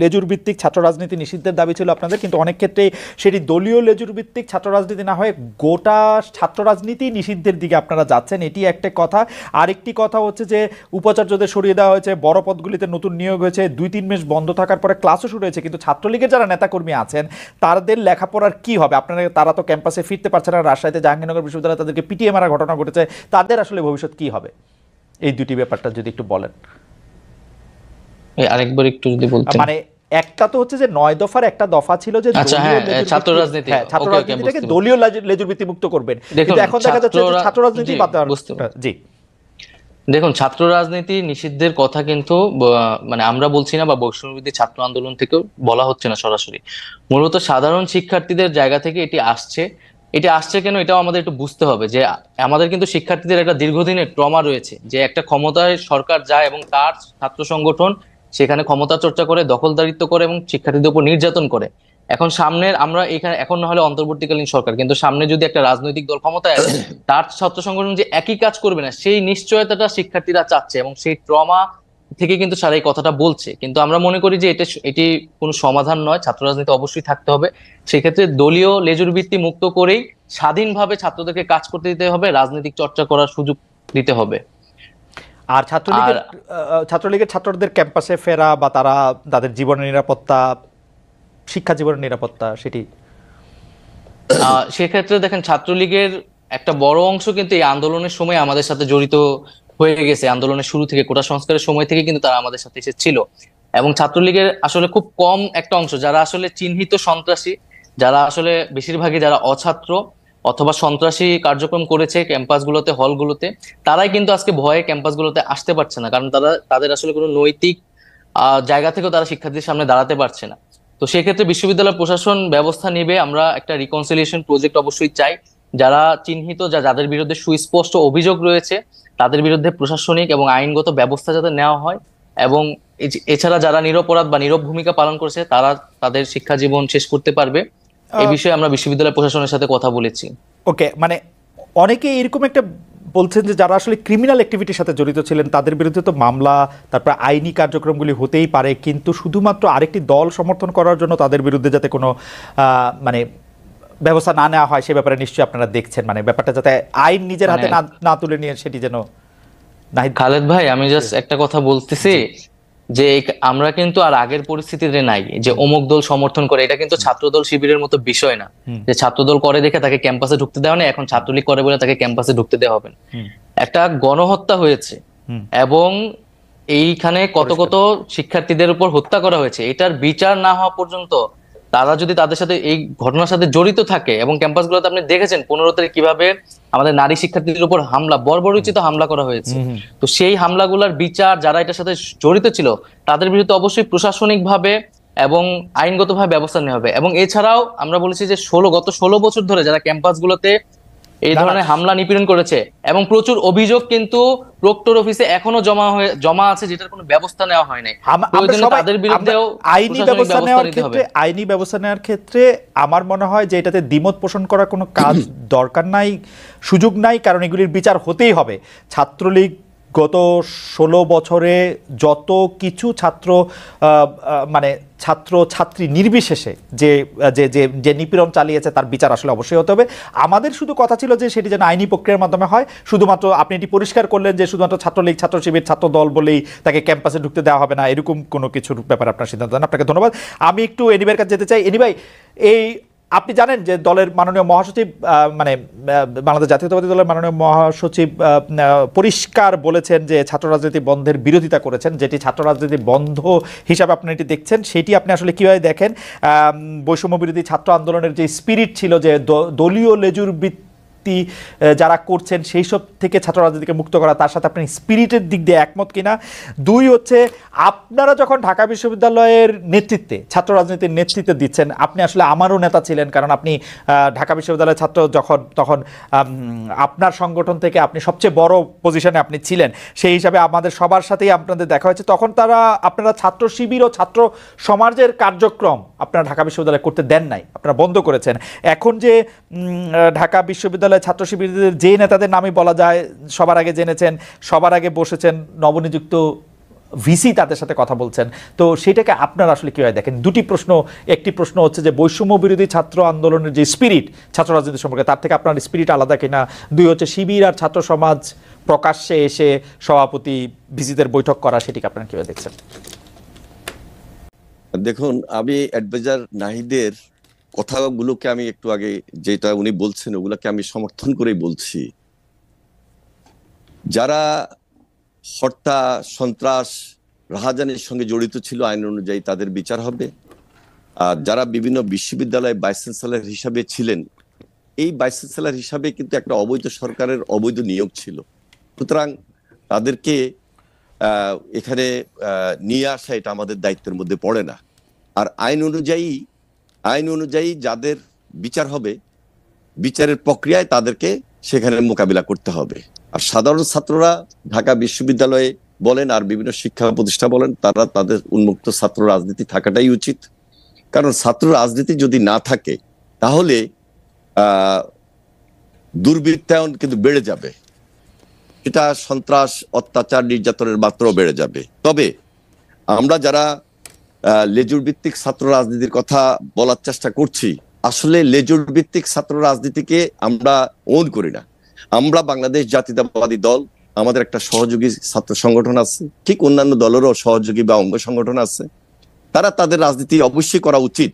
লেজুর ভিত্তিক ছাত্র রাজনীতি নিষিদ্ধের দাবি ছিল আপনাদের, কিন্তু অনেক ক্ষেত্রে সেটি দলীয় লেজুর ভিত্তিক ছাত্র রাজনীতি না হয়ে গোটা ছাত্র রাজনীতি নিষিদ্ধের দিকে আপনারা যাচ্ছেন, এটি একটা কথা। আরেকটি কথা হচ্ছে যে উপাচার্যদের সরিয়ে দেওয়া হয়েছে, বড় পদগুলিতে নতুন নিয়োগ হয়েছে, 2-3 মাস বন্ধ থাকার পরে ক্লাসও শুরু হয়েছে, কিন্তু ছাত্রলীগের যারা নেতাকর্মী আছেন তাদের লেখাপড়ার কি হবে? আপনারা, তারা তো ক্যাম্পাসে ফিরতে পারছে না, রাজশাহীতে জাহাঙ্গীরনগর বিশ্ববিদ্যালয়ে তাদেরকে পিটিয়ে মারা ঘটনা ঘটেছে, তাদের আসলে ভবিষ্যৎ কি হবে? এই দুটি ব্যাপারটা যদি একটু বলেন। আরেকবার একটু যদি বলতেন। মানে একটা তো হচ্ছে যে 9 দফার একটা দফা ছিল যে ছাত্র রাজনীতি, ছাত্র রাজনীতিটাকে দলীয় লেজুর ভিত্তি মুক্ত করবেন, কিন্তু এখন দেখা যাচ্ছে যে ছাত্র রাজনীতি বাদ দেওয়ার। জি দেখুন, ছাত্র রাজনীতি নিষিদ্ধের কথা কিন্তু মানে আমরা বলছি না, বা বৈষম্যবিরোধী ছাত্র আন্দোলন থেকেও বলা হচ্ছে না সরাসরি। মূলত সাধারণ শিক্ষার্থীদের জায়গা থেকে এটি আসছে। এটি আসছে কেন, এটাও আমাদের একটু বুঝতে হবে যে আমাদের কিন্তু শিক্ষার্থীদের একটা দীর্ঘদিনের ট্রমা রয়েছে, যে একটা ক্ষমতায় সরকার যায় এবং তার ছাত্র সংগঠন সেখানে ক্ষমতা চর্চা করে, দখলদারিত্ব করে এবং শিক্ষার্থীদের উপর নির্যাতন করে। এখন সামনের আমরা এখানে এখন না হলে অন্তর্বর্তীকালীন সরকার, কিন্তু সামনে যদি একটা রাজনৈতিক দল ক্ষমতায় আসে, তার ছাত্র সংগঠন যে একই কাজ করবে না সেই নিশ্চয়তাটা শিক্ষার্থীরা চাচ্ছে, এবং সেই ট্রমা থেকে কিন্তু সারা এই কথাটা বলছে। কিন্তু আমরা মনে করি যে এটি কোনো সমাধান নয়, ছাত্র রাজনীতি অবশ্যই থাকতে হবে। সেক্ষেত্রে দলীয় লেজুর ভিত্তি মুক্ত করেই স্বাধীনভাবে ছাত্রদেরকে কাজ করতে দিতে হবে, রাজনৈতিক চর্চা করার সুযোগ দিতে হবে। আর ছাত্রলীগের ছাত্রদের ক্যাম্পাসে ফেরা বা তাদের জীবনের নিরাপত্তা, শিক্ষা জীবনের নিরাপত্তা, সেক্ষেত্রে দেখেন, ছাত্রলীগের একটা বড় অংশ কিন্তু এই আন্দোলনের সময় আমাদের সাথে জড়িত হয়ে গেছে। আন্দোলনের শুরু থেকে, কোটা সংস্কারের সময় থেকে কিন্তু তারা আমাদের সাথে এসেছিল। এবং ছাত্রলীগের আসলে খুব কম একটা অংশ যারা আসলে চিহ্নিত সন্ত্রাসী, যারা আসলে বেশিরভাগই যারা অছাত্র অথবা সন্ত্রাসী কার্যক্রম করেছে ক্যাম্পাসগুলোতে, হলগুলোতে, তারাই কিন্তু আজকে ভয়ে ক্যাম্পাসগুলোতে আসতে পারছে না, কারণ তাদের আসলে কোনো নৈতিক জায়গা থেকেও তারা শিক্ষার্থীদের সামনে দাঁড়াতে পারছে না। তো সেক্ষেত্রে বিশ্ববিদ্যালয় প্রশাসন ব্যবস্থা নেবে। আমরা একটা রিকনসিলিয়েশন প্রজেক্ট অবশ্যই চাই। যারা চিহ্নিত, যাদের বিরুদ্ধে সুস্পষ্ট অভিযোগ রয়েছে, তাদের বিরুদ্ধে প্রশাসনিক এবং আইনগত ব্যবস্থা যাতে নেওয়া হয়, এবং এছাড়া যারা নিরপরাধ বা নীরব ভূমিকা পালন করেছে তারা তাদের শিক্ষা জীবন শেষ করতে পারবে। এই বিষয়ে আমরা বিশ্ববিদ্যালয় প্রশাসনের সাথে কথা বলেছি। ওকে, মানে অনেকে এরকম একটা বলছেন যে যারা আসলে ক্রিমিনাল অ্যাক্টিভিটির সাথে জড়িত ছিলেন তাদের বিরুদ্ধে তো মামলা, তারপর আইনি কার্যক্রমগুলি হতেই পারে, কিন্তু শুধুমাত্র আরেকটি দল সমর্থন করার জন্য তাদের বিরুদ্ধে যাতে কোনো মানে ব্যবস্থা না নেওয়া হয় সে ব্যাপারে নিশ্চয়ই আপনারা দেখছেন, মানে ব্যাপারটা যাতে আইন নিজের হাতে না তুলে নিয়ে সেটি যেন। খালেদ ভাই, আমি জাস্ট একটা কথা বলতেছি যে আমরা কিন্তু আর আগের পরিস্থিতিতে নাই যে অমুক দল সমর্থন করে। এটা কিন্তু ছাত্রদল শিবিরের মতো বিষয় না যে ছাত্রদল করে দেখে তাকে ক্যাম্পাসে ঢুকতে দেওয়া নেই, এখন ছাত্রলীগ করে বলে তাকে ক্যাম্পাসে ঢুকতে দেওয়া হবে না। একটা গণহত্যা হয়েছে এবং এইখানে কত কত শিক্ষার্থীদের উপর হত্যা করা হয়েছে, এটার বিচার না হওয়া পর্যন্ত তারা যদি তাদের সাথে এই ঘটনার সাথে জড়িত থাকে, এবং ক্যাম্পাসগুলোতে আপনি দেখেছেন 15 তারিখ কিভাবে আমাদের নারী শিক্ষার্থীদের উপর হামলা, বর্বরোচিত হামলা করা হয়েছে। তো সেই হামলাগুলোর বিচার, যারা এটার সাথে জড়িত ছিল তাদের বিরুদ্ধে অবশ্যই প্রশাসনিকভাবে এবং আইনগতভাবে ব্যবস্থা নেওয়া হবে। এবং এছাড়াও আমরা বলেছি যে গত 16 বছর ধরে যারা ক্যাম্পাসগুলোতে এই ধরনের হামলা নিপীড়ন করেছে, এবং প্রচুর অভিযোগ কিন্তু প্রক্টর অফিসে এখনো জমা আছে, যেটার কোনো ব্যবস্থা নেওয়া হয় নাই। তাদের বিরুদ্ধেও আইনি ব্যবস্থা নেওয়ার ক্ষেত্রে আমার মনে হয় যে এটাতে দ্বিমত পোষণ করার কোনো কাজ দরকার নাই, সুযোগ নাই, কারণ এগুলির বিচার হতেই হবে। ছাত্রলীগ গত 16 বছরে যত কিছু ছাত্রছাত্রী নির্বিশেষে যে নিপীড়ন চালিয়েছে তার বিচার আসলে অবশ্যই হতে হবে। আমাদের শুধু কথা ছিল যে সেটি যেন আইনি প্রক্রিয়ার মাধ্যমে হয়। শুধুমাত্র আপনি এটি পরিষ্কার করলেন যে শুধুমাত্র ছাত্রলীগ, ছাত্র শিবির, ছাত্র দল বলেই তাকে ক্যাম্পাসে ঢুকতে দেওয়া হবে না, এরকম কোনো কিছুর ব্যাপারে আপনার সিদ্ধান্ত নেন। আপনাকে ধন্যবাদ। আমি একটু এনিভাইয়ের কাছে যেতে চাই। এনিভাই, আপনি জানেন যে দলের মাননীয় মহাসচিব, মানে বাংলাদেশ জাতীয়তাবাদী দলের মাননীয় মহাসচিব পরিষ্কার বলেছেন যে ছাত্র রাজনীতি বন্ধের বিরোধিতা করেছেন। যেটি ছাত্র রাজনীতি বন্ধ হিসাবে আপনি এটি দেখছেন, সেটি আপনি আসলে কীভাবে দেখেন? বৈষম্য বিরোধী ছাত্র আন্দোলনের যে স্পিরিট ছিল, যে দলীয় লেজুর যারা করছেন সেই সব থেকে ছাত্র রাজনীতিকে মুক্ত করা, তার সাথে আপনি স্পিরিটের দিক দিয়ে একমত কিনা? 2 হচ্ছে, আপনারা যখন ঢাকা বিশ্ববিদ্যালয়ের নেতৃত্বে, ছাত্র রাজনীতির নেতৃত্বে দিচ্ছেন, আপনি আসলে আমারও নেতা ছিলেন, কারণ আপনি ঢাকা বিশ্ববিদ্যালয়ের ছাত্র তখন আপনার সংগঠন থেকে আপনি সবচেয়ে বড় পজিশনে আপনি ছিলেন, সেই হিসাবে আমাদের সবার সাথেই আপনাদের দেখা হয়েছে। তখন আপনারা ছাত্র শিবির ও ছাত্র সমাজের কার্যক্রম আপনারা ঢাকা বিশ্ববিদ্যালয়ে করতে দেন নাই, আপনারা বন্ধ করেছেন। এখন যে ঢাকা বিশ্ববিদ্যালয় ছাত্র শিবিরদের যে নেতাদের নামই বলা যায়, সবার আগে জেনেছেন, সবার আগে বসেছেন নবনিযুক্ত ভিসি তাদের সাথে কথা বলছেন, তো সেটাকে আপনারা আসলে কিভাবে দেখেন? দুটি প্রশ্ন, একটি প্রশ্ন হচ্ছে যে বৈষম্য বিরোধী ছাত্র আন্দোলনের যে স্পিরিট ছাত্র রাজনীতি সম্পর্কে, তার থেকে আপনার স্পিরিট আলাদা কিনা? দুই হচ্ছে শিবির আর ছাত্র সমাজ প্রকাশ্যে এসে সভাপতি ভিসিদের বৈঠক করা, সেটিকে আপনারা কিভাবে দেখছেন? দেখুন, আমি অ্যাডভাইজার নাহিদের কথাগুলোকে আমি একটু আগে যেটা উনি বলছেন ওগুলোকে আমি সমর্থন করেই বলছি। যারা হত্যা, সন্ত্রাস, রাহাজানির সঙ্গে জড়িত ছিল আইন অনুযায়ী তাদের বিচার হবে। আর যারা বিভিন্ন বিশ্ববিদ্যালয়ে ভাইস চ্যান্সেলর হিসাবে ছিলেন, এই ভাইস চ্যান্সেলর হিসাবে কিন্তু একটা অবৈধ সরকারের অবৈধ নিয়োগ ছিল, সুতরাং তাদেরকে এখানে নিয়ে আসা এটা আমাদের দায়িত্বের মধ্যে পড়ে না। আর আইন অনুযায়ী যাদের বিচার হবে, বিচারের প্রক্রিয়ায় তাদেরকে সেখানে মোকাবিলা করতে হবে। আর সাধারণ ছাত্ররা ঢাকা বিশ্ববিদ্যালয়ে বলেন আর বিভিন্ন শিক্ষা প্রতিষ্ঠান বলেন, তারা তাদের উন্মুক্ত ছাত্র রাজনীতি থাকাটাই উচিত। কারণ ছাত্র রাজনীতি যদি না থাকে তাহলে দুর্বৃত্তায়ন কিন্তু বেড়ে যাবে, এটা সন্ত্রাস, অত্যাচার, নির্যাতনের মাত্রাও বেড়ে যাবে। তবে আমরা যারা লেজুর ভিত্তিক ছাত্র রাজনীতির কথা বলার চেষ্টা করছি, আসলে লেজুর ভিত্তিক ছাত্র রাজনীতিকে আমরা ওন করি না। আমরা বাংলাদেশ জাতীয়তাবাদী দল, আমাদের একটা সহযোগী ছাত্র সংগঠন আছে, ঠিক অন্যান্য দলেরও সহযোগী বা অঙ্গ সংগঠন আছে। তারা তাদের রাজনীতি অবশ্যই করা উচিত,